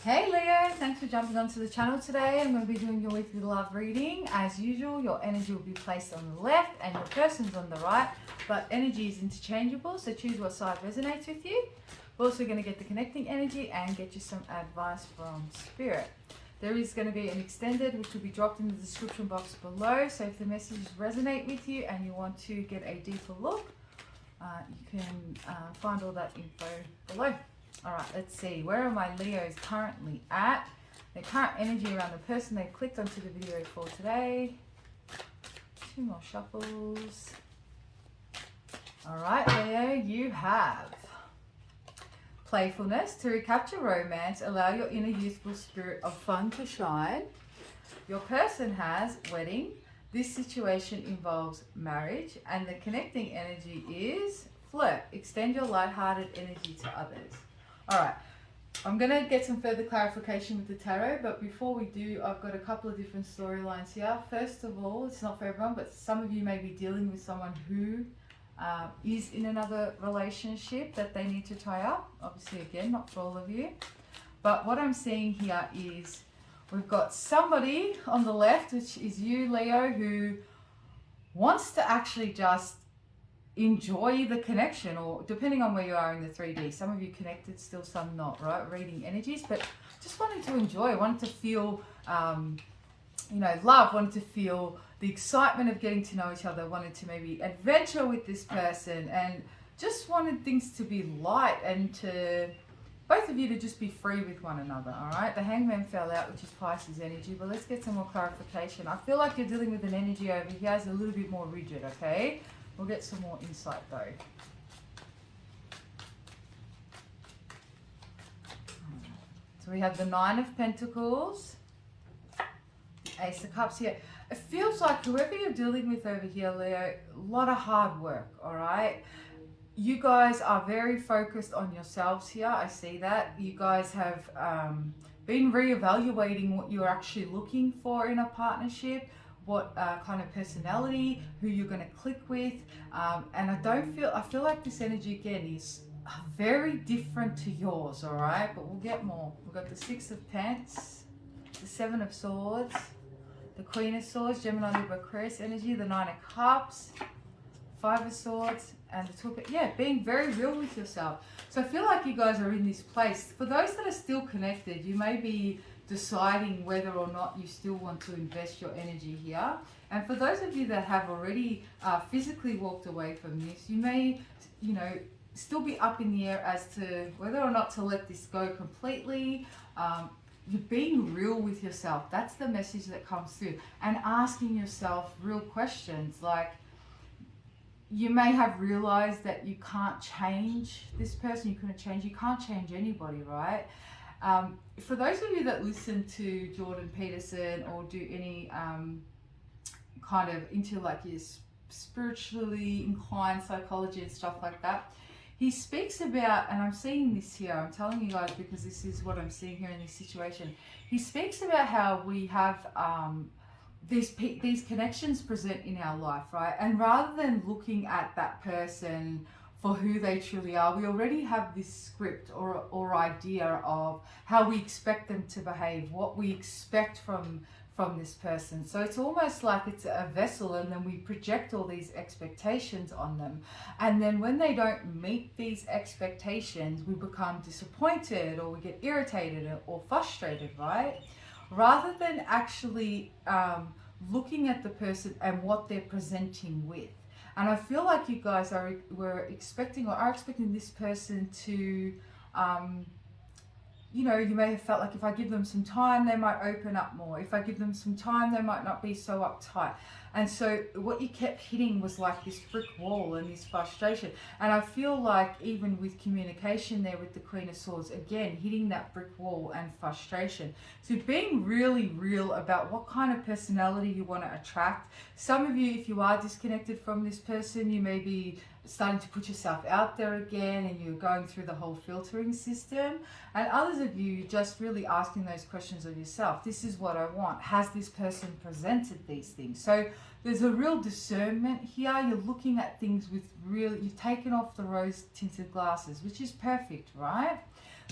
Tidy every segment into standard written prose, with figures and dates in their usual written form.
Hey Leo, thanks for jumping onto the channel today. I'm going to be doing your weekly love reading. As usual, your energy will be placed on the left and your person's on the right, but energy is interchangeable, so choose what side resonates with you. We're also going to get the connecting energy and get you some advice from Spirit. There is going to be an extended which will be dropped in the description box below, so if the messages resonate with you and you want to get a deeper look, you can find all that info below. All right, let's see. Where are my Leos currently at? Their current energy around the person they've clicked onto the video for today. Two more shuffles. All right, Leo, you have playfulness. To recapture romance, allow your inner youthful spirit of fun to shine. Your person has wedding. This situation involves marriage, and the connecting energy is flirt. Extend your light-hearted energy to others. All right, I'm going to get some further clarification with the tarot, but before we do, I've got a couple of different storylines here. First of all, it's not for everyone, but some of you may be dealing with someone who is in another relationship that they need to tie up. Obviously, again, not for all of you. But what I'm seeing here is we've got somebody on the left, which is you, Leo, who wants to actually just enjoy the connection, or depending on where you are in the 3D, some of you connected still, some not, right? Reading energies, but just wanting to enjoy, wanting to feel love, wanted to feel the excitement of getting to know each other, wanted to maybe adventure with this person, and just wanted things to be light and to both of you to just be free with one another. All right, the Hangman fell out, which is Pisces energy, but let's get some more clarification. I feel like you're dealing with an energy over here is a little bit more rigid. Okay, we'll get some more insight though. So we have the Nine of Pentacles, the Ace of Cups here. It feels like whoever you're dealing with over here, Leo, a lot of hard work. All right, you guys are very focused on yourselves here. I see that. You guys have been reevaluating what you're actually looking for in a partnership, what kind of personality, who you're going to click with. And I feel like this energy again is very different to yours, all right? But we'll get more. We've got the Six of Pence, the Seven of Swords, the Queen of Swords, Gemini, Libra, Aquarius energy, the Nine of Cups, Five of Swords, and the Two of, yeah, being very real with yourself. So I feel like you guys are in this place. For those that are still connected, you may be deciding whether or not you still want to invest your energy here. And for those of you that have already physically walked away from this, you may, still be up in the air as to whether or not to let this go completely. You're being real with yourself. That's the message that comes through. And asking yourself real questions like, you may have realized that you can't change this person, you can't change anybody, right? For those of you that listen to Jordan Peterson or do any kind of into like your spiritually inclined psychology and stuff like that, he speaks about, and I'm seeing this here, I'm telling you guys because this is what I'm seeing here in this situation. He speaks about how we have these connections present in our life, right? And rather than looking at that person for who they truly are, we already have this script or idea of how we expect them to behave, what we expect from this person. So it's almost like it's a vessel, and then we project all these expectations on them. And then when they don't meet these expectations, we become disappointed, or we get irritated or frustrated, right? Rather than actually looking at the person and what they're presenting with. And I feel like you guys are expecting this person to, you may have felt like if I give them some time, they might open up more. If I give them some time, they might not be so uptight. And so what you kept hitting was like this brick wall and this frustration. And I feel like even with communication there with the Queen of Swords, again, hitting that brick wall and frustration. So being really real about what kind of personality you want to attract. Some of you, if you are disconnected from this person, you may be starting to put yourself out there again, and you're going through the whole filtering system. And others of you just really asking those questions of yourself. This is what I want. Has this person presented these things? So there's a real discernment here. You're looking at things with you've taken off the rose tinted glasses, which is perfect, right?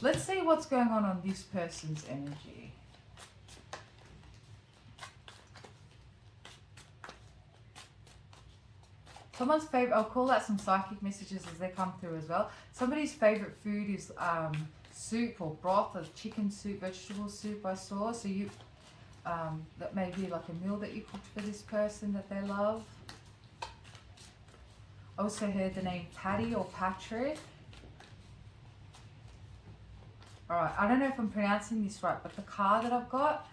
Let's see what's going on this person's energy. Someone's favorite, I'll call out some psychic messages as they come through as well. Somebody's favorite food is soup or broth, or chicken soup, vegetable soup I saw. So you, that may be like a meal that you cooked for this person that they love. Also heard the name Patty or Patrick. Alright, I don't know if I'm pronouncing this right, but the car that I've got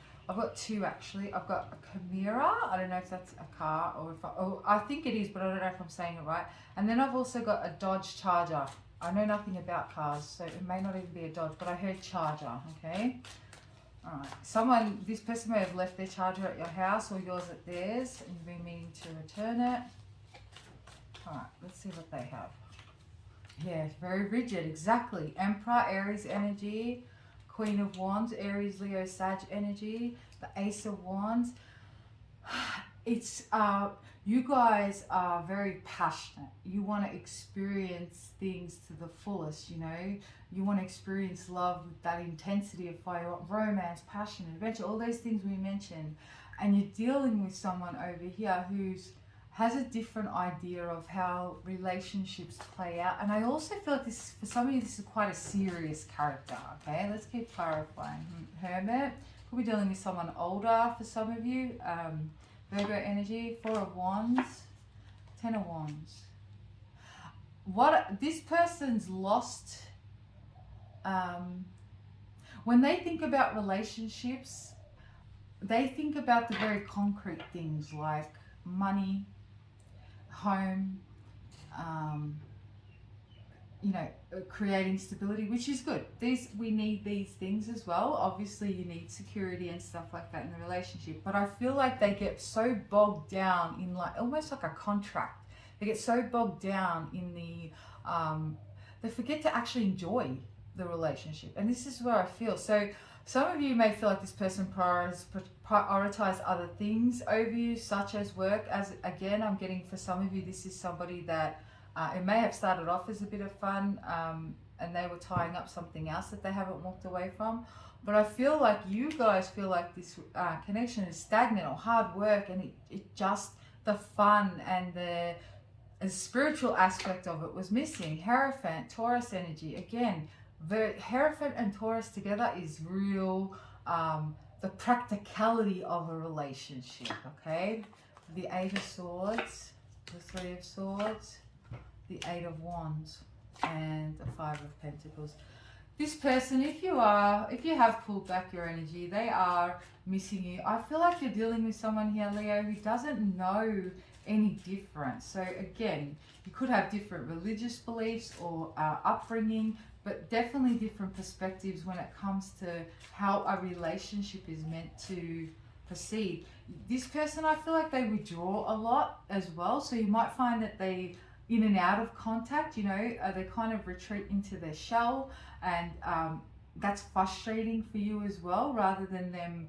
two actually. I've got a Chimera. I don't know if that's a car or if I think it is, but I don't know if I'm saying it right. And then I've also got a Dodge Charger. I know nothing about cars, so it may not even be a Dodge, but I heard Charger, okay? Alright, this person may have left their charger at your house or yours at theirs, and you've been meaning to return it. Alright, let's see what they have. Yeah, very rigid, exactly. Emperor, Aries energy. Queen of Wands, Aries, Leo, Sag energy. The Ace of Wands. It's, you guys are very passionate. You want to experience things to the fullest, you know. You want to experience love with that intensity of fire, romance, passion, adventure, all those things we mentioned. And you're dealing with someone over here who's has a different idea of how relationships play out. And I also feel like this, for some of you, this is quite a serious character, okay? Let's keep clarifying. Hermit, could be dealing with someone older for some of you. Virgo energy, Four of Wands, Ten of Wands. This person's lost, when they think about relationships, they think about the very concrete things like money, home, you know, creating stability, which is good. We need these things as well. Obviously you need security and stuff like that in the relationship, but I feel like they get so bogged down in like almost like a contract. They get so bogged down in the they forget to actually enjoy the relationship, and this is where I feel. So some of you may feel like this person prioritize other things over you, such as work. As again, I'm getting for some of you, this is somebody that it may have started off as a bit of fun, and they were tying up something else that they haven't walked away from. But I feel like you guys feel like this connection is stagnant or hard work, and it just, the fun and the spiritual aspect of it was missing. Hierophant, Taurus energy, again. The Hierophant and Taurus together is real, the practicality of a relationship, okay? The Eight of Swords, the Three of Swords, the Eight of Wands, and the Five of Pentacles. This person, if you have pulled back your energy, they are missing you. I feel like you're dealing with someone here, Leo, who doesn't know any different. So again, you could have different religious beliefs or upbringing, but definitely different perspectives when it comes to how a relationship is meant to proceed. This person, I feel like they withdraw a lot as well. So you might find that they, in and out of contact, you know, they kind of retreat into their shell, and that's frustrating for you as well, rather than them,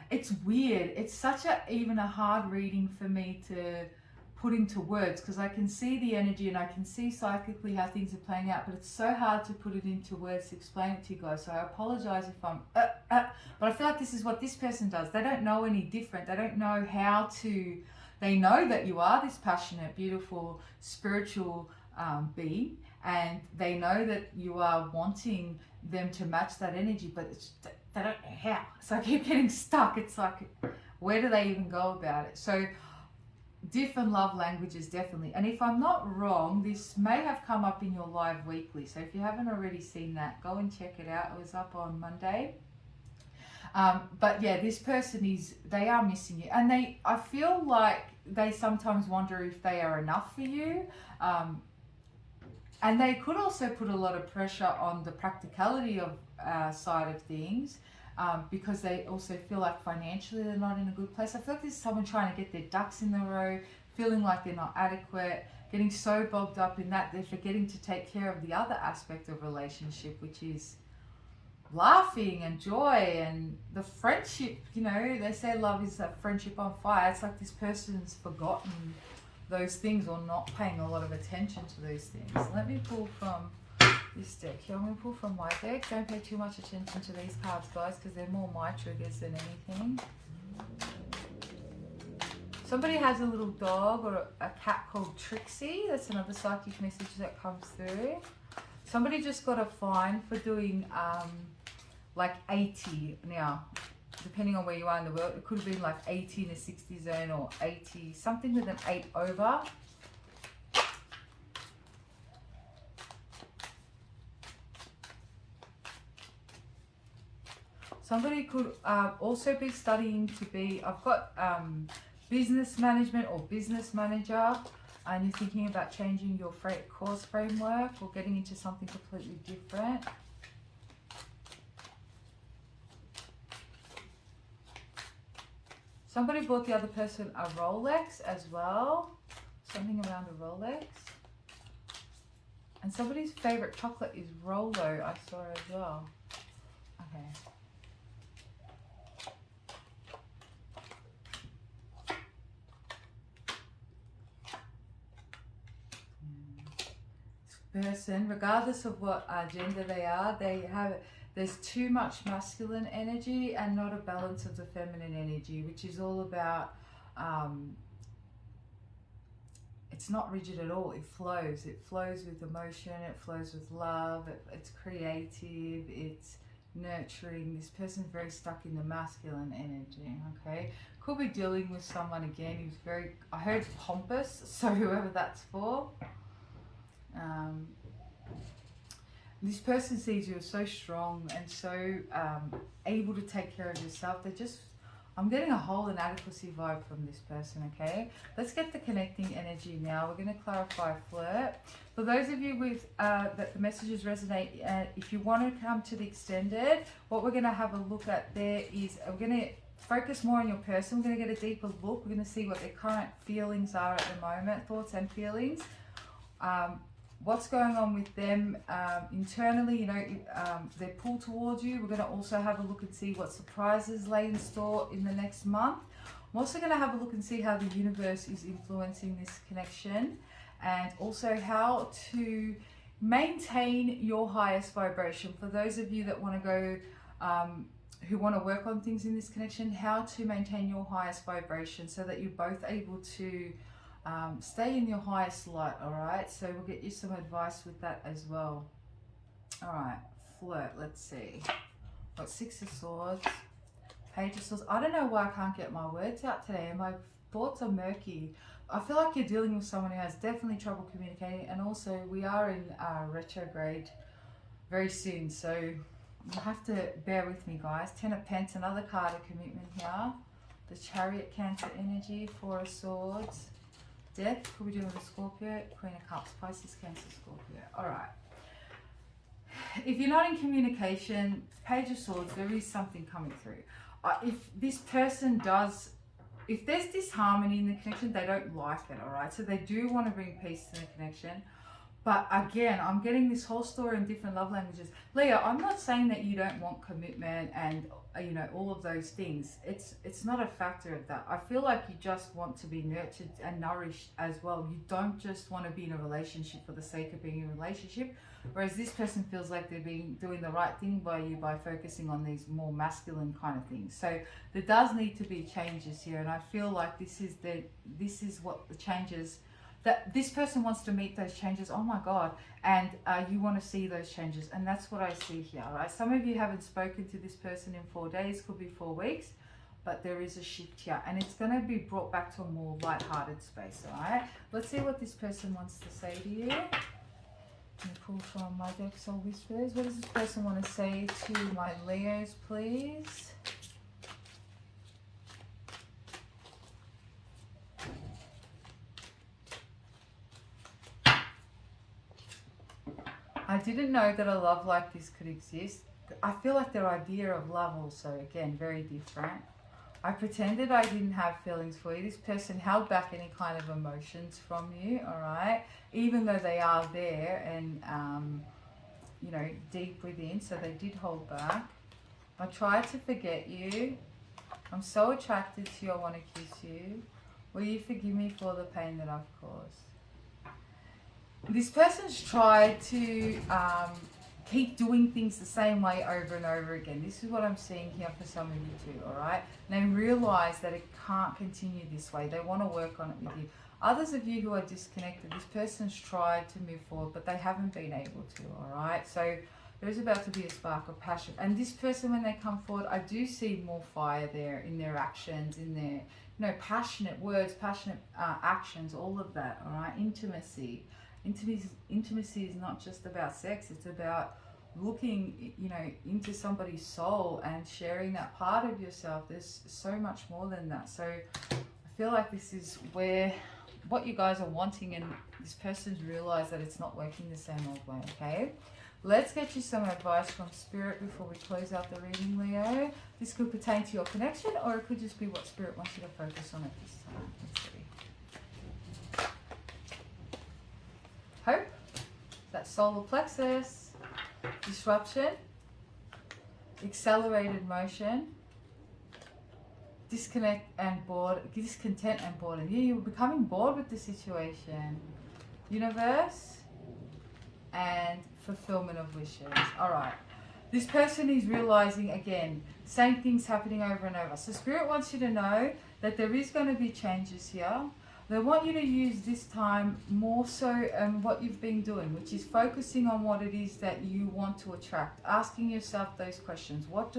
it's weird. It's such even a hard reading for me to put into words, because I can see the energy and I can see psychically how things are playing out, but it's so hard to put it into words to explain it to you guys. So I apologize if I'm but I feel like this is what this person does. They don't know any different. They don't know how to, they know that you are this passionate, beautiful, spiritual being, and they know that you are wanting them to match that energy, but they don't know how. So I keep getting stuck. It's like, where do they even go about it? So different love languages, definitely. And if I'm not wrong, this may have come up in your live weekly. So if you haven't already seen that, go and check it out. It was up on Monday. But yeah, this person they are missing you. And I feel like they sometimes wonder if they are enough for you. And they could also put a lot of pressure on the practicality of side of things. Because they also feel like financially they're not in a good place. I feel like this is someone trying to get their ducks in the row, feeling like they're not adequate, getting so bogged up in that they're forgetting to take care of the other aspect of relationship, which is laughing and joy and the friendship. You know, they say love is a friendship on fire. It's like this person's forgotten those things or not paying a lot of attention to those things. Let me pull from this deck here. I'm going to pull from my deck. Don't pay too much attention to these cards, guys, because they're more my triggers than anything. Somebody has a little dog or a cat called Trixie. That's another psychic message that comes through. Somebody just got a fine for doing like 80 now. Depending on where you are in the world, it could have been like 80 in a 60 zone or 80, something with an 8 over. Somebody could also be studying to be, I've got business management or business manager, and you're thinking about changing your course framework or getting into something completely different. Somebody bought the other person a Rolex as well. Something around a Rolex. And somebody's favorite chocolate is Rolo, I saw as well. Okay. This person, regardless of what gender they are, there's too much masculine energy and not a balance of the feminine energy, which is all about, it's not rigid at all. It flows with emotion, it flows with love, it's creative, it's nurturing. This person's very stuck in the masculine energy, okay? Could be dealing with someone again who's very, I heard pompous, so whoever that's for. This person sees you as so strong and so able to take care of yourself. They're just, I'm getting a whole inadequacy vibe from this person, okay? Let's get the connecting energy now. We're going to clarify flirt. For those of you with that the messages resonate, if you want to come to the extended, what we're going to have a look at there is, we're going to focus more on your person. We're going to get a deeper look. We're going to see what their current feelings are at the moment, thoughts and feelings. What's going on with them internally, you know, they're pulled towards you. We're going to also have a look and see what surprises lay in store in the next month. I'm also going to have a look and see how the universe is influencing this connection, and also how to maintain your highest vibration. For those of you that want to go, who want to work on things in this connection, how to maintain your highest vibration so that you're both able to stay in your highest light. All right, so we'll get you some advice with that as well. All right, flirt, let's see. Got Six of Swords, Page of Swords. I don't know why I can't get my words out today, and my thoughts are murky. I feel like you're dealing with someone who has definitely trouble communicating, and also we are in retrograde very soon, so you have to bear with me, guys. Ten of Pence, another card of commitment here. The Chariot, Cancer energy, Four of Swords. Death, could be doing with a Scorpio, Queen of Cups, Pisces, Cancer, Scorpio. All right. If you're not in communication, Page of Swords, there is something coming through. If this person does, if there's disharmony in the connection, they don't like it, all right? So they do want to bring peace to the connection. But again, I'm getting this whole story in different love languages. Leo, I'm not saying that you don't want commitment and, you know, all of those things. It's not a factor of that. I feel like you just want to be nurtured and nourished as well. You don't just want to be in a relationship for the sake of being in a relationship. Whereas this person feels like they're doing the right thing by you by focusing on these more masculine kind of things. So there does need to be changes here, and I feel like this is what the changes. That this person wants to meet those changes, oh my God, and you want to see those changes, and that's what I see here, right? Some of you haven't spoken to this person in 4 days, could be 4 weeks, but there is a shift here, and it's going to be brought back to a more light-hearted space, all right? Let's see what this person wants to say to you. Let me pull from my deck, Soul Whispers. What does this person want to say to my Leos, please? I didn't know that a love like this could exist. I feel like their idea of love also, again, very different. I pretended I didn't have feelings for you. This person held back any kind of emotions from you, all right? Even though they are there and, you know, deep within, so they did hold back. I tried to forget you. I'm so attracted to you, I want to kiss you. Will you forgive me for the pain that I've caused? This person's tried to keep doing things the same way over and over again. This is what I'm seeing here for some of you too, all right? And they realize that it can't continue this way. They want to work on it with you. Others of you who are disconnected, this person's tried to move forward, but they haven't been able to, all right? So there's about to be a spark of passion. And this person, when they come forward, I do see more fire there in their actions, in their, passionate words, passionate actions, all of that, all right? Intimacy. Intimacy is not just about sex. It's about looking, into somebody's soul and sharing that part of yourself. There's so much more than that. So I feel like this is where what you guys are wanting, and this person's realized that it's not working the same old way, okay? Let's get you some advice from Spirit before we close out the reading, Leo. This could pertain to your connection, or it could just be what Spirit wants you to focus on at this time. Let's see. Hope, that solar plexus, disruption, accelerated motion, discontent and boredom. You're becoming bored with the situation. Universe, and fulfillment of wishes. All right. This person is realizing, again, same things happening over and over. So Spirit wants you to know that there is going to be changes here. They want you to use this time more so what you've been doing, which is focusing on what it is that you want to attract. Asking yourself those questions. What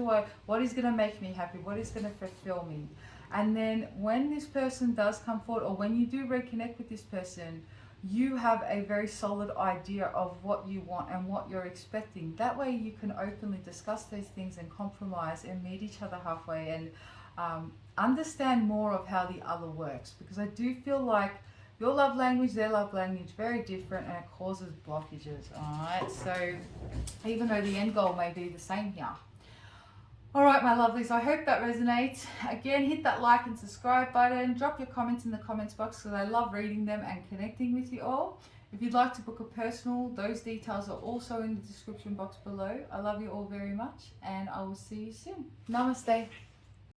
is going to make me happy? What is going to fulfill me? And then when this person does come forward, or when you do reconnect with this person, you have a very solid idea of what you want and what you're expecting. That way you can openly discuss those things and compromise and meet each other halfway and understand more of how the other works. Because I do feel like your love language, their love language, very different, and it causes blockages, alright? So even though the end goal may be the same here. Alright, my lovelies, I hope that resonates. Again, hit that like and subscribe button. Drop your comments in the comments box because I love reading them and connecting with you all. If you'd like to book a personal, those details are also in the description box below. I love you all very much, and I will see you soon. Namaste.